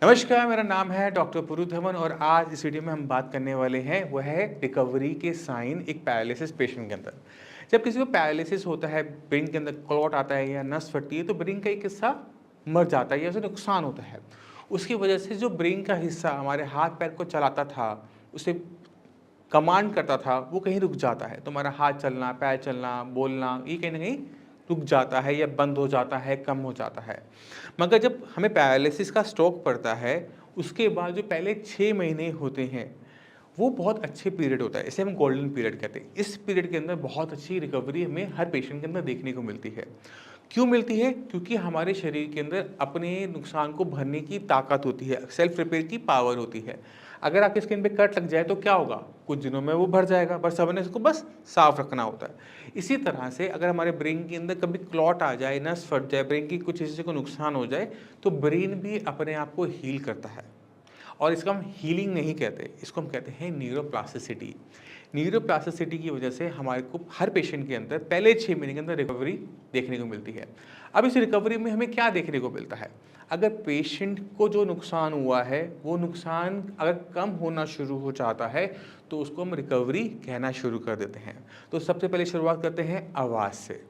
नमस्कार, मेरा नाम है डॉक्टर पुरु धवन और आज इस वीडियो में हम बात करने वाले हैं वह है रिकवरी के साइन एक पैरालिसिस पेशेंट के अंदर। जब किसी को पैरालिसिस होता है, ब्रेन के अंदर क्लॉट आता है या नस फटती है तो ब्रेन का एक हिस्सा मर जाता है या उसे नुकसान होता है। उसकी वजह से जो ब्रेन का हिस्सा हमारे हाथ पैर को चलाता था, उसे कमांड करता था, वो कहीं रुक जाता है। तो हमारा हाथ चलना, पैर चलना, बोलना ये कहीं ना कहीं रुक जाता है या बंद हो जाता है, कम हो जाता है। मगर जब हमें पैरालिसिस का स्ट्रोक पड़ता है, उसके बाद जो पहले 6 महीने होते हैं वो बहुत अच्छे पीरियड होता है, इसे हम गोल्डन पीरियड कहते हैं। इस पीरियड के अंदर बहुत अच्छी रिकवरी हमें हर पेशेंट के अंदर देखने को मिलती है। क्यों मिलती है? क्योंकि हमारे शरीर के अंदर अपने नुकसान को भरने की ताकत होती है, सेल्फ रिपेयर की पावर होती है। अगर आपकी स्किन पे कट लग जाए तो क्या होगा? कुछ दिनों में वो भर जाएगा, बस हमें इसको बस साफ रखना होता है। इसी तरह से अगर हमारे ब्रेन के अंदर कभी क्लॉट आ जाए, नस फट जाए, ब्रेन की कुछ हिस्से को नुकसान हो जाए तो ब्रेन भी अपने आप को हील करता है। और इसको हम हीलिंग नहीं कहते, इसको हम कहते हैं न्यूरोप्लास्टिसिटी। न्यूरोप्लास्टिसिटी की वजह से हमारे को हर पेशेंट के अंदर पहले 6 महीने के अंदर रिकवरी देखने को मिलती है। अब इस रिकवरी में हमें क्या देखने को मिलता है? अगर पेशेंट को जो नुकसान हुआ है वो नुकसान अगर कम होना शुरू हो जाता है तो उसको हम रिकवरी कहना शुरू कर देते हैं। तो सबसे पहले शुरुआत करते हैं आवाज़ से।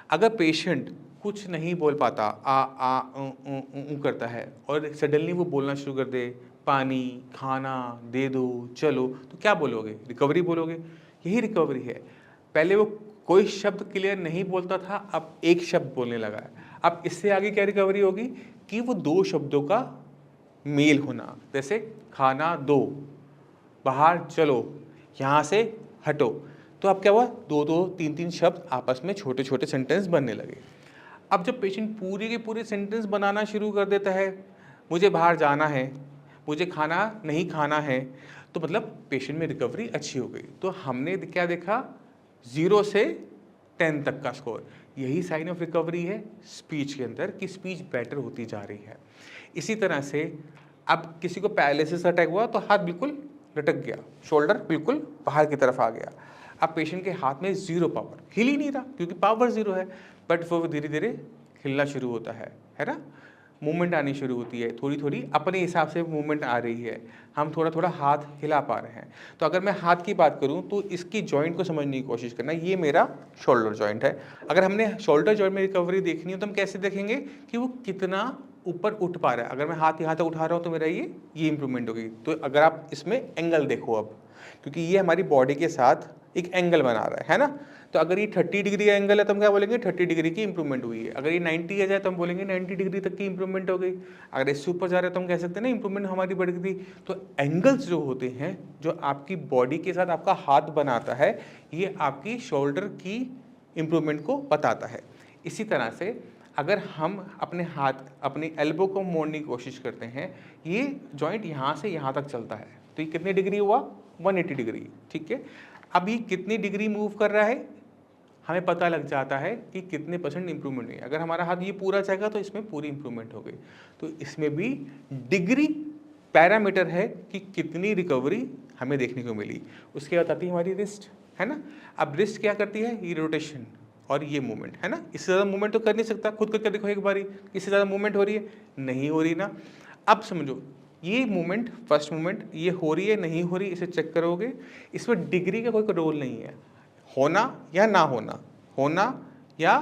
अगर पेशेंट कुछ नहीं बोल पाता, आ करता है और सडनली वो बोलना शुरू कर दे, पानी, खाना दे दो, चलो, तो क्या बोलोगे? रिकवरी बोलोगे। यही रिकवरी है। पहले वो कोई शब्द क्लियर नहीं बोलता था, अब एक शब्द बोलने लगा है। अब इससे आगे क्या रिकवरी होगी कि वो 2 शब्दों का मेल होना, जैसे खाना दो, बाहर चलो, यहाँ से हटो। तो अब क्या हुआ? 2-2, 3-3 शब्द आपस में छोटे छोटे सेंटेंस बनने लगे। अब जब पेशेंट पूरे के पूरे सेंटेंस बनाना शुरू कर देता है, मुझे बाहर जाना है, मुझे खाना नहीं खाना है, तो मतलब पेशेंट में रिकवरी अच्छी हो गई। तो हमने क्या देखा? 0 से 10 तक का स्कोर। यही साइन ऑफ रिकवरी है स्पीच के अंदर कि स्पीच बेटर होती जा रही है। इसी तरह से अब किसी को पैरालिसिस अटैक हुआ तो हाथ बिल्कुल लटक गया, शोल्डर बिल्कुल बाहर की तरफ आ गया। अब पेशेंट के हाथ में 0 पावर, हिल ही नहीं रहा क्योंकि पावर 0 है, बट वो धीरे धीरे हिलना शुरू होता है ना? मूवमेंट आनी शुरू होती है, थोड़ी थोड़ी अपने हिसाब से मूवमेंट आ रही है, हम थोड़ा थोड़ा हाथ हिला पा रहे हैं। तो अगर मैं हाथ की बात करूं तो इसकी जॉइंट को समझने की कोशिश करना, ये मेरा शोल्डर जॉइंट है। अगर हमने शोल्डर जॉइंट में रिकवरी देखनी हो तो हम कैसे देखेंगे कि वो कितना ऊपर उठ पा रहा है। अगर मैं हाथ यहाँ तक उठा रहा हूँ तो मेरा ये इंप्रूवमेंट होगी। तो अगर आप इसमें एंगल देखो अब, क्योंकि ये हमारी बॉडी के साथ एक एंगल बना रहा है ना? तो अगर ये 30 डिग्री का एंगल है तो हम क्या बोलेंगे? 30 डिग्री की इंप्रूवमेंट हुई है। अगर ये 90 आ जाए तो हम बोलेंगे 90 डिग्री तक की इंप्रूवमेंट हो गई। अगर इससे ऊपर जा रहे हैं तो हम कह सकते हैं ना इंप्रूवमेंट हमारी बढ़ गई। तो एंगल्स जो होते हैं, जो आपकी बॉडी के साथ आपका हाथ बनाता है, ये आपकी शोल्डर की इंप्रूवमेंट को बताता है। इसी तरह से अगर हम अपने हाथ, अपने एल्बो को मोड़ने की कोशिश करते हैं, ये जॉइंट यहाँ से यहाँ तक चलता है, तो ये कितने डिग्री हुआ? 180 डिग्री। ठीक है। अब ये कितनी डिग्री मूव कर रहा है हमें पता लग जाता है कि कितने % इंप्रूवमेंट हुई। अगर हमारा हाथ ये पूरा जाएगा तो इसमें पूरी इंप्रूवमेंट हो गई। तो इसमें भी डिग्री पैरामीटर है कि कितनी रिकवरी हमें देखने को मिली। उसके बाद आती है हमारी रिस्ट, है ना? अब रिस्ट क्या करती है? ये रोटेशन और ये मूवमेंट, है ना? इससे ज़्यादा मूवमेंट तो कर नहीं सकता। खुद करके देखो एक बारी, इससे ज़्यादा मूवमेंट हो रही है? नहीं हो रही ना। अब समझो ये मूवमेंट, फर्स्ट मूवमेंट ये हो रही है नहीं हो रही, इसे चेक करोगे। इसमें डिग्री का कोई रोल नहीं है, होना या ना होना, होना या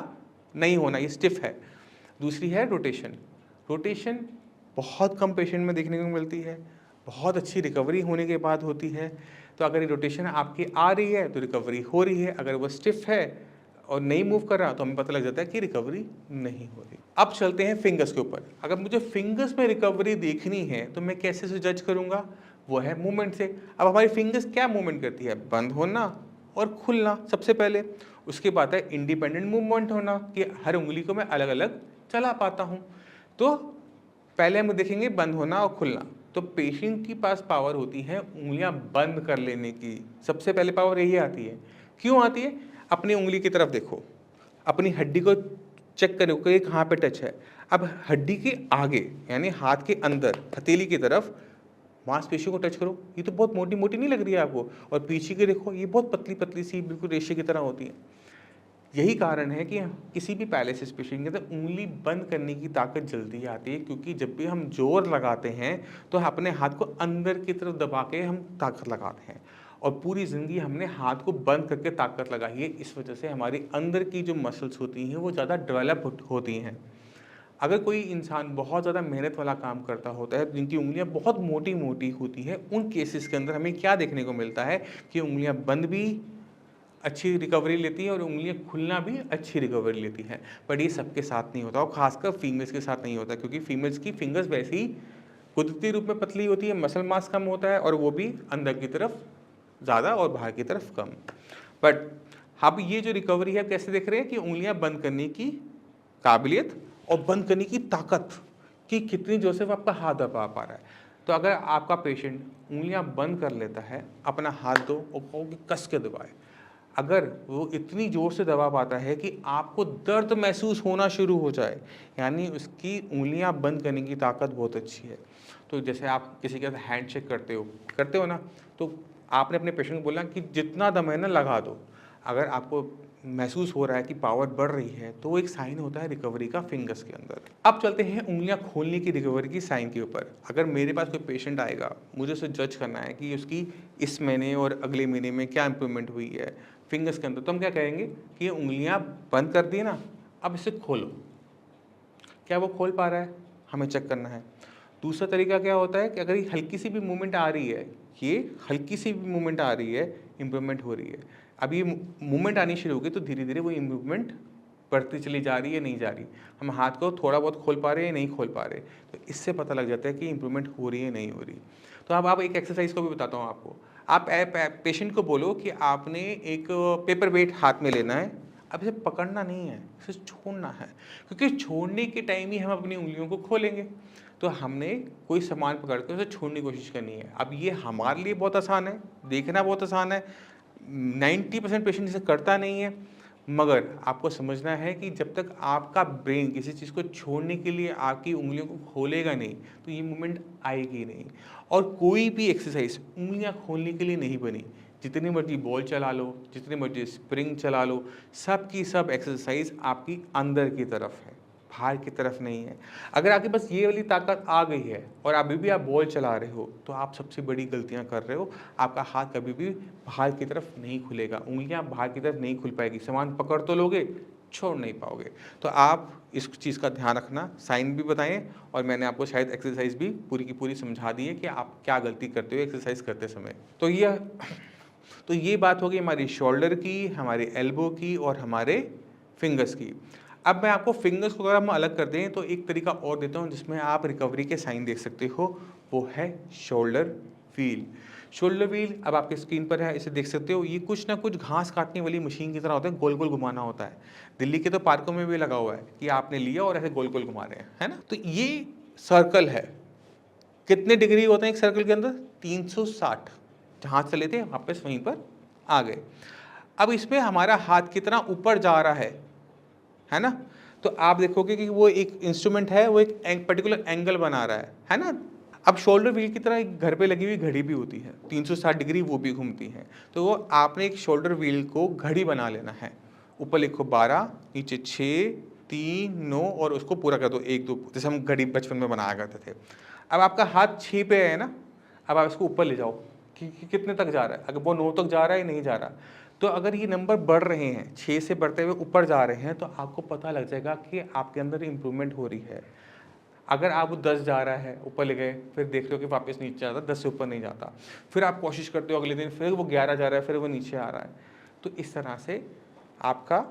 नहीं होना, ये स्टिफ है। दूसरी है रोटेशन। रोटेशन बहुत कम पेशेंट में देखने को मिलती है, बहुत अच्छी रिकवरी होने के बाद होती है। तो अगर ये रोटेशन आपकी आ रही है तो रिकवरी हो रही है, अगर वो स्टिफ है और नहीं मूव कर रहा तो हमें पता लग जाता है कि रिकवरी नहीं हो रही। अब चलते हैं फिंगर्स के ऊपर। अगर मुझे फिंगर्स में रिकवरी देखनी है तो मैं कैसे से जज करूंगा? वो है मूवमेंट से। अब हमारी फिंगर्स क्या मूवमेंट करती है? बंद होना और खुलना सबसे पहले। उसके बाद है इंडिपेंडेंट मूवमेंट होना कि हर उंगली को मैं अलग अलग चला पाता हूँ। तो पहले हम देखेंगे बंद होना और खुलना। तो पेशेंट के पास पावर होती है उंगलियां बंद कर लेने की, सबसे पहले पावर यही आती है। क्यों आती है? अपनी उंगली की तरफ देखो, अपनी हड्डी को चेक करो कि ये कहाँ पे टच है। अब हड्डी के आगे यानी हाथ के अंदर हथेली की तरफ मांसपेशियों को टच करो, ये तो बहुत मोटी मोटी नहीं लग रही है आपको? और पीछे की देखो, ये बहुत पतली पतली सी बिल्कुल रेशे की तरह होती है। यही कारण है कि किसी भी पैरालिसिस पेशेंट के अंदर उंगली बंद करने की ताकत जल्दी आती है, क्योंकि जब भी हम जोर लगाते हैं तो हम अपने हाथ को अंदर की तरफ दबा के हम ताकत लगाते हैं, और पूरी ज़िंदगी हमने हाथ को बंद करके ताकत लगाई है। इस वजह से हमारी अंदर की जो मसल्स होती हैं वो ज़्यादा डेवलप होती हैं। अगर कोई इंसान बहुत ज़्यादा मेहनत वाला काम करता होता है, जिनकी उंगलियां बहुत मोटी मोटी होती हैं, उन केसेस के अंदर हमें क्या देखने को मिलता है कि उंगलियां बंद भी अच्छी रिकवरी लेती है और उंगलियां खुलना भी अच्छी रिकवरी लेती हैं। बट ये सबके साथ नहीं होता, और खासकर फीमेल्स के साथ नहीं होता, क्योंकि फीमेल्स की फिंगर्स वैसे ही कुदरती रूप में पतली होती है, मसल मास कम होता है, और वो भी अंदर की तरफ ज़्यादा और बाहर की तरफ कम। बट अब ये जो रिकवरी है, कैसे देख रहे हैं कि उंगलियां बंद करने की काबिलियत और बंद करने की ताकत कि कितनी जोर से वो आपका हाथ दबा पा रहा है। तो अगर आपका पेशेंट उंगलियां बंद कर लेता है, अपना हाथ दो और कहो कि कस के दबाए। अगर वो इतनी ज़ोर से दबा पाता है कि आपको दर्द महसूस होना शुरू हो जाए, यानी उसकी उंगलियां बंद करने की ताकत बहुत अच्छी है। तो जैसे आप किसी के साथ हैंडशेक करते हो ना, तो आपने अपने पेशेंट को बोला कि जितना दम है ना लगा दो। अगर आपको महसूस हो रहा है कि पावर बढ़ रही है, तो वो एक साइन होता है रिकवरी का फिंगर्स के अंदर। अब चलते हैं उंगलियां खोलने की रिकवरी की साइन के ऊपर। अगर मेरे पास कोई पेशेंट आएगा, मुझे उसे जज करना है कि उसकी इस महीने और अगले महीने में क्या इंप्रूवमेंट हुई है फिंगर्स के अंदर, तो हम क्या कहेंगे कि ये उंगलियां बंद कर दी ना, अब इसे खोलो। क्या वो खोल पा रहा है, हमें चेक करना है। दूसरा तरीका क्या होता है कि अगर ये हल्की सी भी मूवमेंट आ रही है, ये हल्की सी भी मूवमेंट आ रही है, इम्प्रूवमेंट हो रही है। अब ये मूवमेंट आनी शुरू होगी तो धीरे धीरे वो इम्प्रूवमेंट बढ़ती चली जा रही है, नहीं जा रही। हम हाथ को थोड़ा बहुत खोल पा रहे हैं, नहीं खोल पा रहे, तो इससे पता लग जाता है कि इम्प्रूवमेंट हो रही है, नहीं हो रही। तो अब आप एक एक्सरसाइज को भी बताता हूँ आपको। आप पेशेंट को बोलो कि आपने एक पेपर वेट हाथ में लेना है। अब इसे पकड़ना नहीं है, इसे छोड़ना है, क्योंकि छोड़ने के टाइम ही हम अपनी उंगलियों को खोलेंगे। तो हमने कोई सामान पकड़ के उसे छोड़ने की कोशिश करनी है। अब ये हमारे लिए बहुत आसान है, देखना बहुत आसान है, 90% पेशेंट इसे करता नहीं है। मगर आपको समझना है कि जब तक आपका ब्रेन किसी चीज़ को छोड़ने के लिए आपकी उंगलियों को खोलेगा नहीं, तो ये मूवमेंट आएगी नहीं। और कोई भी एक्सरसाइज उंगलियां खोलने के लिए नहीं बनी। जितनी मर्जी बॉल चला लो, जितनी मर्जी स्प्रिंग चला लो, सब की सब एक्सरसाइज आपकी अंदर की तरफ है, बाहर की तरफ नहीं है। अगर आपके पास ये वाली ताकत आ गई है और अभी भी आप बॉल चला रहे हो, तो आप सबसे बड़ी गलतियां कर रहे हो। आपका हाथ कभी भी बाहर की तरफ नहीं खुलेगा, उंगलियां बाहर की तरफ नहीं खुल पाएगी, सामान पकड़ तो लोगे, छोड़ नहीं पाओगे। तो आप इस चीज़ का ध्यान रखना। साइन भी बताएं, और मैंने आपको शायद एक्सरसाइज भी पूरी की पूरी समझा दी है कि आप क्या गलती करते हो एक्सरसाइज करते समय। तो ये बात होगी हमारी शोल्डर की, हमारे एल्बो की और हमारे फिंगर्स की। अब मैं आपको फिंगर्स को अगर हम अलग कर दें तो एक तरीका और देता हूं जिसमें आप रिकवरी के साइन देख सकते हो, वो है शोल्डर व्हील। शोल्डर व्हील अब आपके स्क्रीन पर है, इसे देख सकते हो। ये कुछ ना कुछ घास काटने वाली मशीन की तरह होता है, गोल गोल घुमाना होता है। दिल्ली के तो पार्कों में भी लगा हुआ है कि आपने लिया और ऐसे गोल गोल घुमा रहे हैं, है ना। तो ये सर्कल है। कितने डिग्री होते हैं एक सर्कल के अंदर? 360। जहाँ से लेते हैं वापस वहीं पर आ गए। अब इसमें हमारा हाथ कितना ऊपर जा रहा है ना। तो आप देखोगे कि वो एक इंस्ट्रूमेंट है, वो एक पर्टिकुलर एंगल बना रहा है ना। अब शोल्डर व्हील की तरह एक घर पे लगी हुई घड़ी भी होती है, 360 डिग्री वो भी घूमती है। तो वो आपने एक शोल्डर व्हील को घड़ी बना लेना है। ऊपर लिखो 12, नीचे 6, 3, 9 और उसको पूरा कर दो 1 2, जैसे हम घड़ी बचपन में बनाया करते थे। अब आपका हाथ 6 पे है ना, अब आप इसको ऊपर ले जाओ कि कितने तक जा रहा है। अगर वो 9 तक जा रहा है, नहीं जा रहा, तो अगर ये नंबर बढ़ रहे हैं, 6 से बढ़ते हुए ऊपर जा रहे हैं, तो आपको पता लग जाएगा कि आपके अंदर इम्प्रूवमेंट हो रही है। अगर आप 10 जा रहा है, ऊपर ले गए, फिर देख लो कि वापस नीचे आता, 10 से ऊपर नहीं जाता, फिर आप कोशिश करते हो अगले दिन, फिर वो 11 जा रहा है, फिर वो नीचे आ रहा है। तो इस तरह से आपका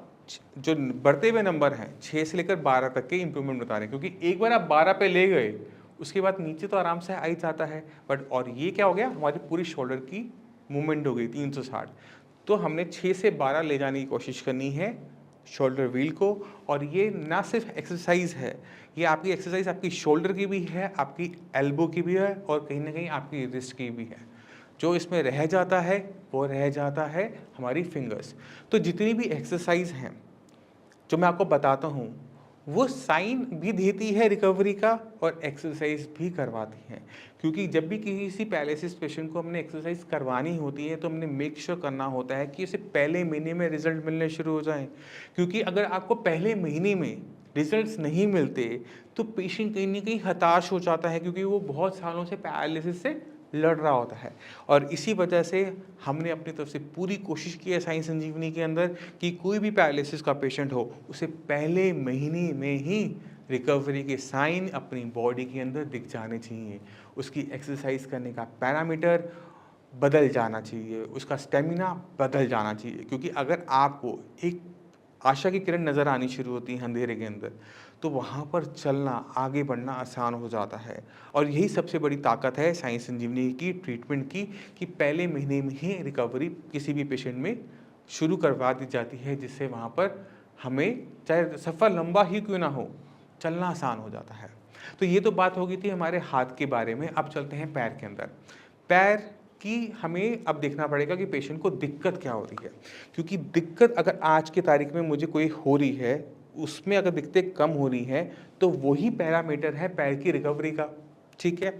जो बढ़ते हुए नंबर हैं 6 से लेकर 12 तक के इम्प्रूवमेंट बता रहे हैं, क्योंकि एक बार आप 12 पे ले गए, उसके बाद नीचे तो आराम से आ ही जाता है। बट और ये क्या हो गया, हमारी पूरी शोल्डर की मूवमेंट हो गई 360। तो हमने 6 से 12 ले जाने की कोशिश करनी है शोल्डर व्हील को। और ये ना सिर्फ एक्सरसाइज है, ये आपकी एक्सरसाइज आपकी शोल्डर की भी है, आपकी एल्बो की भी है, और कहीं ना कहीं आपकी रिस्ट की भी है। जो इसमें रह जाता है वो रह जाता है हमारी फिंगर्स। तो जितनी भी एक्सरसाइज हैं जो मैं आपको बताता हूँ, वो साइन भी देती है रिकवरी का और एक्सरसाइज भी करवाती है। क्योंकि जब भी किसी पैरालिसिस पेशेंट को हमने एक्सरसाइज करवानी होती है तो हमने मेक श्योर करना होता है कि उसे पहले महीने में रिजल्ट मिलने शुरू हो जाएं। क्योंकि अगर आपको पहले महीने में रिजल्ट्स नहीं मिलते तो पेशेंट कहीं ना कहीं हताश हो जाता है, क्योंकि वो बहुत सालों से पैरालिसिस से लड़ रहा होता है। और इसी वजह से हमने अपनी तरफ से पूरी कोशिश की है साई संजीवनी के अंदर कि कोई भी पैरालिसिस का पेशेंट हो उसे पहले महीने में ही रिकवरी के साइन अपनी बॉडी के अंदर दिख जाने चाहिए। उसकी एक्सरसाइज करने का पैरामीटर बदल जाना चाहिए, उसका स्टेमिना बदल जाना चाहिए। क्योंकि अगर आपको एक आशा की किरण नज़र आनी शुरू होती है अंधेरे के अंदर, तो वहाँ पर चलना, आगे बढ़ना आसान हो जाता है। और यही सबसे बड़ी ताकत है साई संजीवनी की ट्रीटमेंट की, कि पहले महीने में ही रिकवरी किसी भी पेशेंट में शुरू करवा दी जाती है, जिससे वहाँ पर हमें चाहे सफ़र लंबा ही क्यों ना हो, चलना आसान हो जाता है। तो ये तो बात हो गई थी हमारे हाथ के बारे में। अब चलते हैं पैर के अंदर। पैर कि हमें अब देखना पड़ेगा कि पेशेंट को दिक्कत क्या हो रही है। क्योंकि दिक्कत अगर आज की तारीख में मुझे कोई हो रही है, उसमें अगर दिक्कतें कम हो रही हैं, तो वही पैरामीटर है पैर की रिकवरी का। ठीक है।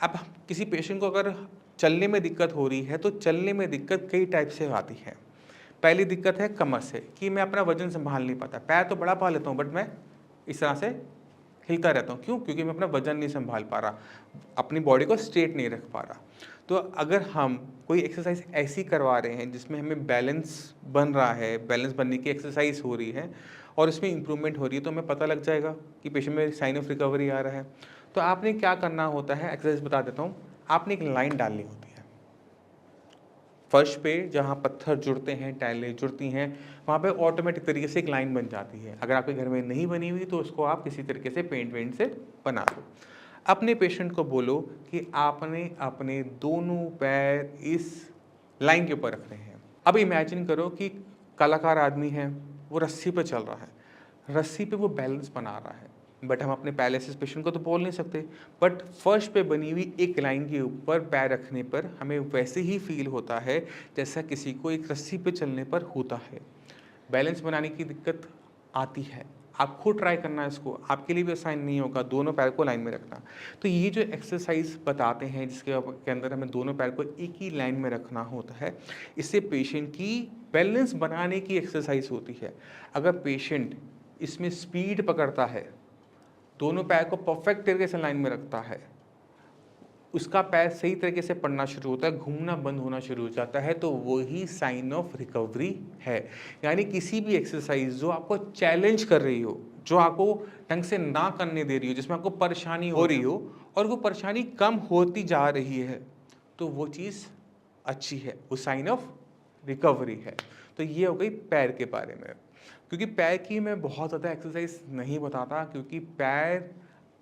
अब किसी पेशेंट को अगर चलने में दिक्कत हो रही है तो चलने में दिक्कत कई टाइप से आती है। पहली दिक्कत है कमर से, कि मैं अपना वजन संभाल नहीं पाता। पैर तो बड़ा पा लेता हूँ बट मैं इस तरह से हिलता रहता हूँ। क्यों? क्योंकि मैं अपना वजन नहीं संभाल पा रहा, अपनी बॉडी को स्ट्रेट नहीं रख पा रहा। तो अगर हम कोई एक्सरसाइज ऐसी करवा रहे हैं जिसमें हमें बैलेंस बन रहा है, बैलेंस बनने की एक्सरसाइज हो रही है और उसमें इंप्रूवमेंट हो रही है, तो हमें पता लग जाएगा कि पेशेंट में साइन ऑफ रिकवरी आ रहा है। तो आपने क्या करना होता है, एक्सरसाइज बता देता हूँ। आपने एक लाइन डालनी होती है फर्श पे, जहाँ पत्थर जुड़ते हैं, टाइलें जुड़ती हैं, वहाँ पे ऑटोमेटिक तरीके से एक लाइन बन जाती है। अगर आपके घर में नहीं बनी हुई तो उसको आप किसी तरीके से पेंट वेंट से बना दो। अपने पेशेंट को बोलो कि आपने अपने दोनों पैर इस लाइन के ऊपर रखने हैं। अब इमेजिन करो कि कलाकार आदमी है, वो रस्सी पे चल रहा है, रस्सी पे वो बैलेंस बना रहा है। बट हम अपने पैरालिसिस पेशेंट को तो बोल नहीं सकते, बट फर्श पे बनी हुई एक लाइन के ऊपर पैर रखने पर हमें वैसे ही फील होता है जैसा किसी को एक रस्सी पे चलने पर होता है। बैलेंस बनाने की दिक्कत आती है, आप खुद ट्राई करना इसको, आपके लिए भी आसान नहीं होगा दोनों पैर को लाइन में रखना। तो ये जो एक्सरसाइज बताते हैं जिसके अंदर हमें दोनों पैर को एक ही लाइन में रखना होता है, इससे पेशेंट की बैलेंस बनाने की एक्सरसाइज होती है। अगर पेशेंट इसमें स्पीड पकड़ता है, दोनों पैर को परफेक्ट तरीके से लाइन में रखता है, उसका पैर सही तरीके से पड़ना शुरू होता है, घूमना बंद होना शुरू हो जाता है, तो वही साइन ऑफ रिकवरी है। यानी किसी भी एक्सरसाइज जो आपको चैलेंज कर रही हो, जो आपको ढंग से ना करने दे रही हो, जिसमें आपको परेशानी हो रही हो और वो परेशानी कम होती जा रही है, तो वो चीज़ अच्छी है, वो साइन ऑफ रिकवरी है। तो ये हो गई पैर के बारे में। क्योंकि पैर की मैं बहुत ज़्यादा एक्सरसाइज नहीं बताता, क्योंकि पैर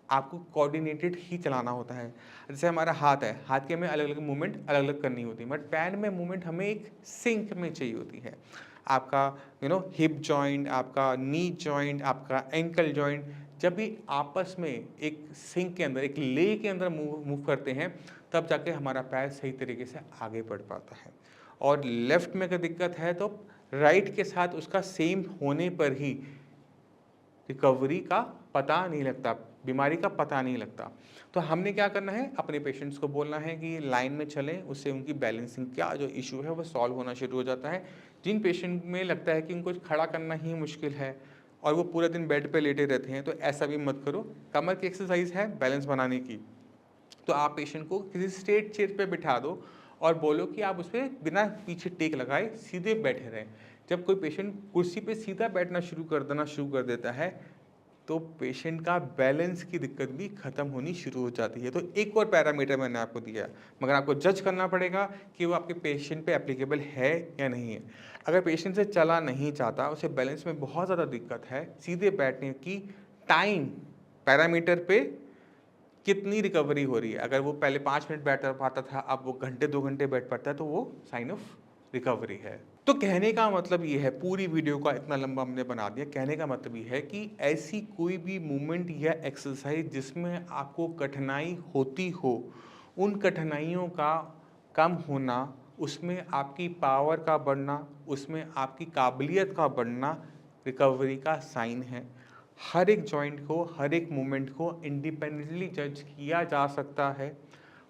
आपको कोऑर्डिनेटेड ही चलाना होता है। जैसे हमारा हाथ है, हाथ के हमें अलग अलग मूवमेंट अलग अलग करनी होती है, बट पैर में मूवमेंट हमें एक सिंक में चाहिए होती है। आपका हिप जॉइंट, आपका नी जॉइंट, आपका एंकल जॉइंट जब भी आपस में एक सिंक के अंदर, एक ले के अंदर मूव करते हैं, तब जाके हमारा पैर सही तरीके से आगे बढ़ पाता है। और लेफ्ट में अगर दिक्कत है तो राइट के साथ उसका सेम होने पर ही रिकवरी का पता नहीं लगता, बीमारी का पता नहीं लगता। तो हमने क्या करना है, अपने पेशेंट्स को बोलना है कि लाइन में चलें, उससे उनकी बैलेंसिंग क्या जो इशू है वो सॉल्व होना शुरू हो जाता है। जिन पेशेंट में लगता है कि उनको खड़ा करना ही मुश्किल है और वो पूरा दिन बेड पे लेटे रहते हैं, तो ऐसा भी मत करो। कमर की एक्सरसाइज है बैलेंस बनाने की, तो आप पेशेंट को किसी स्ट्रेट चेयर पे बिठा दो और बोलो कि आप उस पर बिना पीछे टेक लगाए सीधे बैठे रहें। जब कोई पेशेंट कुर्सी पे सीधा बैठना शुरू कर देता है, तो पेशेंट का बैलेंस की दिक्कत भी खत्म होनी शुरू हो जाती है। तो एक और पैरामीटर मैंने आपको दिया, मगर आपको जज करना पड़ेगा कि वो आपके पेशेंट पे एप्लीकेबल है या नहीं है। अगर पेशेंट से चला नहीं जाता, उसे बैलेंस में बहुत ज़्यादा दिक्कत है, सीधे बैठने की टाइम पैरामीटर पे कितनी रिकवरी हो रही है, अगर वो पहले 5 मिनट बैठ पाता था, अब वो घंटे 2 घंटे बैठ पाता है, तो वो साइन ऑफ रिकवरी है। तो कहने का मतलब ये है, पूरी वीडियो का इतना लंबा हमने बना दिया, कहने का मतलब ये है कि ऐसी कोई भी मूवमेंट या एक्सरसाइज जिसमें आपको कठिनाई होती हो, उन कठिनाइयों का कम होना, उसमें आपकी पावर का बढ़ना, उसमें आपकी काबिलियत का बढ़ना रिकवरी का साइन है। हर एक जॉइंट को, हर एक मूवमेंट को इंडिपेंडेंटली जज किया जा सकता है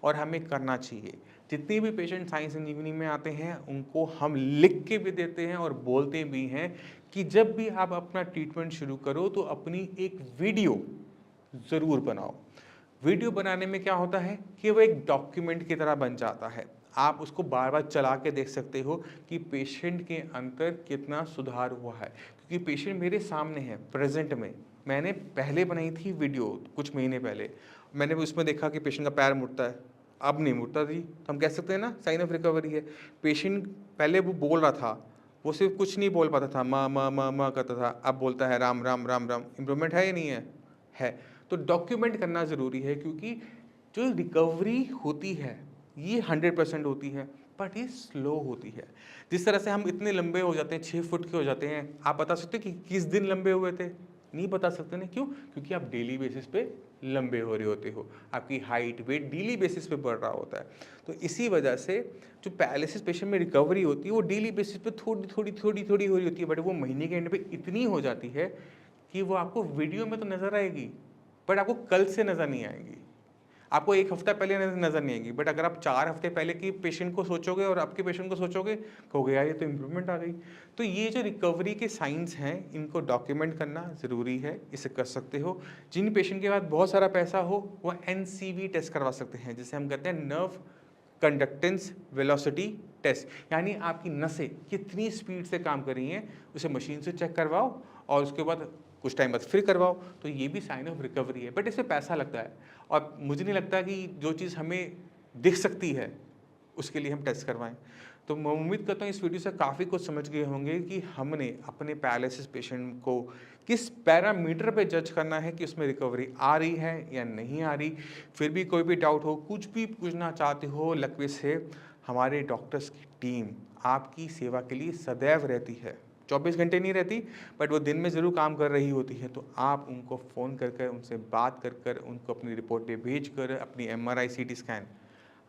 और हमें करना चाहिए। जितने भी पेशेंट साइंस इंजीनियरिंग में आते हैं उनको हम लिख के भी देते हैं और बोलते भी हैं कि जब भी आप अपना ट्रीटमेंट शुरू करो तो अपनी एक वीडियो ज़रूर बनाओ। वीडियो बनाने में क्या होता है कि वो एक डॉक्यूमेंट की तरह बन जाता है। आप उसको बार बार चला के देख सकते हो कि पेशेंट के अंदर कितना सुधार हुआ है, क्योंकि पेशेंट मेरे सामने है प्रेजेंट में। मैंने पहले बनाई थी वीडियो कुछ महीने पहले, मैंने उसमें देखा कि पेशेंट का पैर मुड़ता है, अब नहीं मुड़ता जी, तो हम कह सकते हैं ना साइन ऑफ रिकवरी है। पेशेंट पहले वो बोल रहा था, वो सिर्फ कुछ नहीं बोल पाता था, माँ माँ माँ माँ करता था, अब बोलता है राम राम राम राम। इम्प्रूवमेंट है या नहीं है? है। तो डॉक्यूमेंट करना ज़रूरी है, क्योंकि जो रिकवरी होती है ये 100% होती है, बट ये स्लो होती है। जिस तरह से हम इतने लंबे हो जाते हैं, 6 फुट के हो जाते हैं, आप बता सकते हैं कि किस दिन लंबे हुए थे? नहीं बता सकते ना, क्यों? क्योंकि आप डेली बेसिस पे लंबे हो रहे होते हो, आपकी हाइट वेट डेली बेसिस पे बढ़ रहा होता है। तो इसी वजह से जो पैरालिसिस पेशेंट में रिकवरी होती है वो डेली बेसिस पे थोड़ी थोड़ी थोड़ी थोड़ी हो रही होती है, बट वो महीने के एंड पे इतनी हो जाती है कि वो आपको वीडियो में तो नज़र आएगी, बट आपको कल से नज़र नहीं आएगी, आपको एक हफ्ता पहले नज़र नहीं आएगी। बट अगर आप 4 हफ्ते पहले की पेशेंट को सोचोगे और आपके पेशेंट को सोचोगे, कहोगे यार ये तो इम्प्रूवमेंट आ गई। तो ये जो रिकवरी के साइंस हैं इनको डॉक्यूमेंट करना ज़रूरी है, इसे कर सकते हो। जिन पेशेंट के पास बहुत सारा पैसा हो वो NCV टेस्ट करवा सकते हैं, जिसे हम कहते हैं नर्व कंडक्टेंस वेलोसिटी टेस्ट, यानी आपकी नसें कितनी स्पीड से काम कर रही हैं उसे मशीन से चेक करवाओ और उसके बाद कुछ टाइम बाद फिर करवाओ। तो ये भी साइन ऑफ रिकवरी है, बट इसमें पैसा लगता है और मुझे नहीं लगता कि जो चीज़ हमें दिख सकती है उसके लिए हम टेस्ट करवाएं। तो मैं उम्मीद करता हूँ इस वीडियो से काफ़ी कुछ समझ गए होंगे कि हमने अपने पैरालिसिस पेशेंट को किस पैरामीटर पे जज करना है कि उसमें रिकवरी आ रही है या नहीं आ रही। फिर भी कोई भी डाउट हो, कुछ भी पूछना चाहते हो लकवे से, हमारे डॉक्टर्स की टीम आपकी सेवा के लिए सदैव रहती है। 24 घंटे नहीं रहती, बट वो दिन में ज़रूर काम कर रही होती है। तो आप उनको फ़ोन कर कर, उनसे बात कर कर, उनको अपनी रिपोर्टें भेज कर, अपनी MRI CT स्कैन,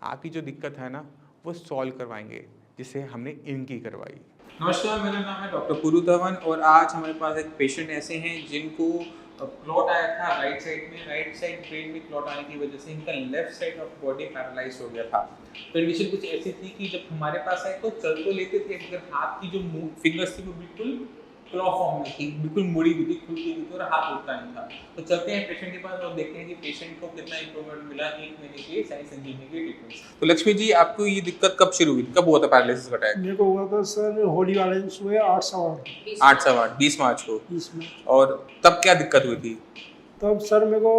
आपकी जो दिक्कत है ना वो सॉल्व करवाएंगे, जिसे हमने इनकी करवाई। नमस्कार, मेरा नाम है डॉक्टर पुरु धवन और आज हमारे पास एक पेशेंट ऐसे हैं जिनको क्लॉट आया था राइट साइड में, राइट साइड ब्रेन में क्लॉट आने की वजह से इनका left side of body paralyse हो गया था। कंडीशन कुछ ऐसी थी कि जब हमारे पास आए तो चल तो लेते थे, मगर हाथ की जो फिंगर्स थी वो बिल्कुल क्लॉ फॉर्म में थी, बिल्कुल मुड़ी हुई थी, खुलती हुई थी और हाथ उठता नहीं था। तो चलते हैं पेशेंट के पास और देखते हैं कि पेशेंट को कितना इंप्रूवमेंट मिला 1 महीने के साइंस इंजीनियरिंग के ट्रीटमेंट से। तो लक्ष्मी जी, आपको ये दिक्कत कब शुरू हुई, कब हुआ था पैरालिसिस का अटैक? मेरे को हुआ था सर होली वाले दिन सुबह 8:15 8 20 मार्च को। 20 में। और तब क्या दिक्कत हुई थी? तब सर मेरे को,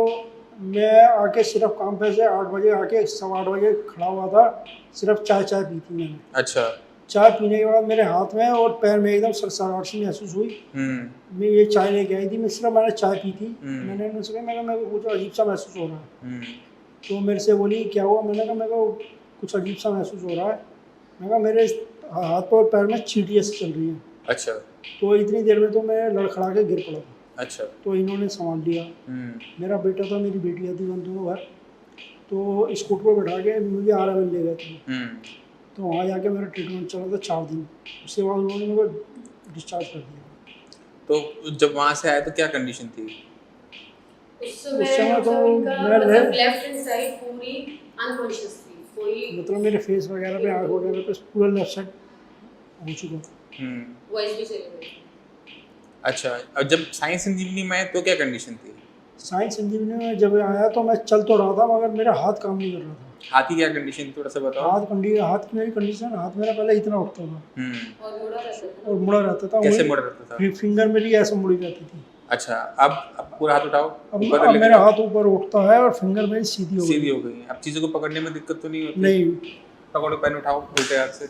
मैं आके सिर्फ काम पे से 8 बजे आके 8:15 बजे खड़ा हुआ था, सिर्फ चाय पी थी मैंने। अच्छा। चाय पीने के बाद मेरे हाथ में और पैर में एकदम सरसराहट सी महसूस हुई। मैं ये चाय लेके आई थी, मैंने चाय पी थी। मैंने उनसे कहा, मेरे को कुछ अजीब सा महसूस हो रहा है। तो मेरे से बोली क्या हुआ? मैंने कहा मेरे को कुछ अजीब सा महसूस हो रहा है। मैंने कहा मेरे हाथ और पैर में चींटियाँ चल रही हैं। अच्छा। तो इतनी देर में तो मैं लड़खड़ा के गिर पड़ा था। अच्छा। तो इन्होंने संभाल लिया। मेरा बेटा था, मेरी बेटियाँ थी, उन दोनों घर। तो स्कूटर पर बैठा के मुझे RML ले गए थे। तो वहाँ जाके मेरा ट्रीटमेंट चला था 4 दिन। उसके बाद उन्होंने मेरे को डिस्चार्ज कर दिया। तो जब वहाँ से आए तो क्या कंडीशन थी? उस समय तो मैं लेफ्ट हैंड साइड पूरी अनकॉन्शियस थी, कोई मतलब मेरे फेस वगैरह पे, आँख वगैरह पे पूरा लेफ्ट साइड हो चुका था। वॉइस भी चली गई। अच्छा, और जब साइंस इंजीनियरिंग में आए तो क्या कंडीशन थी? साइंस इंजीनियरिंग में जब आया तो मैं चल तो रहा था, मगर मेरा हाथ काम नहीं कर रहा था। हाथ की क्या कंडीशन थी, थोड़ा सा बताओ। हाथ की मेरी कंडीशन, हाथ मेरा पहले इतना उठता था और मुड़ा रहता था। कैसे मुड़ा रहता था? फिंगर मेरी ऐसे मुड़ी रहती थी। अच्छा, अब पूरा हाथ उठाओ। अब मेरा हाथ ऊपर उठता है और फिंगर मेरी सीधी हो गई। अब चीज़ों को पकड़ने में दिक्कत तो नहीं होती? नहीं। पकड़ो, पेन उठाओ उल्टे हाथ से।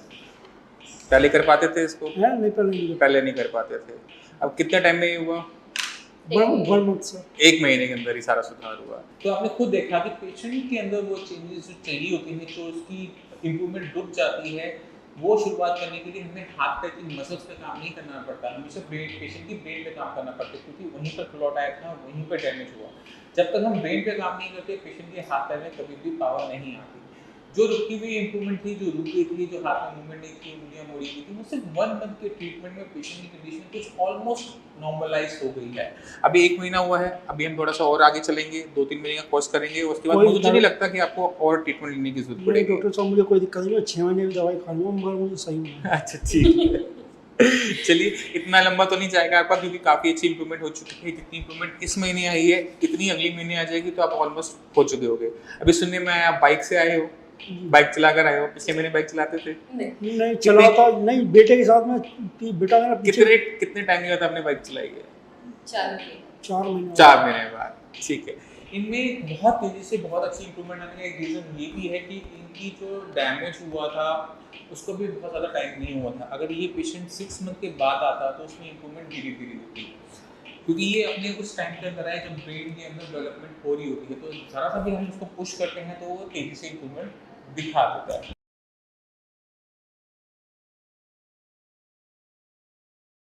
पहले कर पाते थे इसको? नहीं, पहले नहीं कर पाते थे। अब कितने टाइम में ये हुआ? 1 मंथ से 1 महीने के अंदर ही सारा सुधार हुआ। तो आपने खुद देखा कि पेशेंट के अंदर वो चेंजेस जो चाहिए होती हैं, जो उसकी इम्प्रूवमेंट रुक जाती है, वो शुरुआत करने के लिए हमें हाथ पैर की मसल्स पे काम नहीं करना पड़ता, हमें सिर्फ पेशेंट की ब्रेन पे काम करना पड़ता है, क्योंकि वहीं पर क्लॉट आया था, वहीं पर डैमेज हुआ। जब तक हम ब्रेन पे काम नहीं करते, पेशेंट के हाथ पैर में कभी भी पावर नहीं आती। जो रुकी हुई इंप्रूवमेंट थी, जो रुक गई थी, जो हाथ में मूवमेंट नहीं थी, उंगलियां मोड़ी हुई थी, वो सिर्फ 1 मंथ के ट्रीटमेंट में पेशेंट की कंडीशन कुछ ऑलमोस्ट नॉर्मलाइज हो गई है। अभी 1 महीना हुआ है, अभी हम थोड़ा सा और आगे चलेंगे, 2-3 महीने का कोर्स करेंगे, उसके बाद मुझे नहीं लगता कि आपको और ट्रीटमेंट लेने की जरूरत नहीं पड़ेगी। डॉक्टर साहब मुझे कोई दिक्कत नहीं है, 6 महीने की दवाई खा लूँगा मगर मुझे सही होना है। अच्छा ठीक है। चलिए, इतना लंबा तो नहीं जाएगा आपका, क्योंकि काफ़ी अच्छी इंप्रूवमेंट हो चुकी है। जितनी इंप्रूवमेंट इस महीने आई है, इतनी अगले महीने आ जाएगी, तो आप ऑलमोस्ट हो चुके होगे। अभी सुनने में आया आप बाइक से आए हो, बाइक चलाकर आए हो, पिछले महीने बाइक चलाते थे? नहीं नहीं चलाता नहीं, बेटे के साथ में, बेटा मेरा पीछे कितने टाइम के बाद आपने बाइक चलाई है? 4 महीने 4 महीने 4 महीने बाद, ठीक है। इनमें बहुत तेजी से बहुत अच्छी इंप्रूवमेंट आने का एक रीज़न ये भी है कि इनकी जो डैमेज हुआ था उसको भी बहुत ज़्यादा टाइम नहीं हुआ था। अगर ये पेशेंट 6 मंथ के बाद आता तो उसमें इंप्रूवमेंट धीरे धीरे होती, क्योंकि ये अपने कुछ टाइम के अंदर है जब ब्रेन के अंदर डेवलपमेंट हो रही होती है, तो ज़रा सा भी हम उसको पुश करते हैं तो वो तेज़ी से इंप्रूवमेंट दिखा देता है।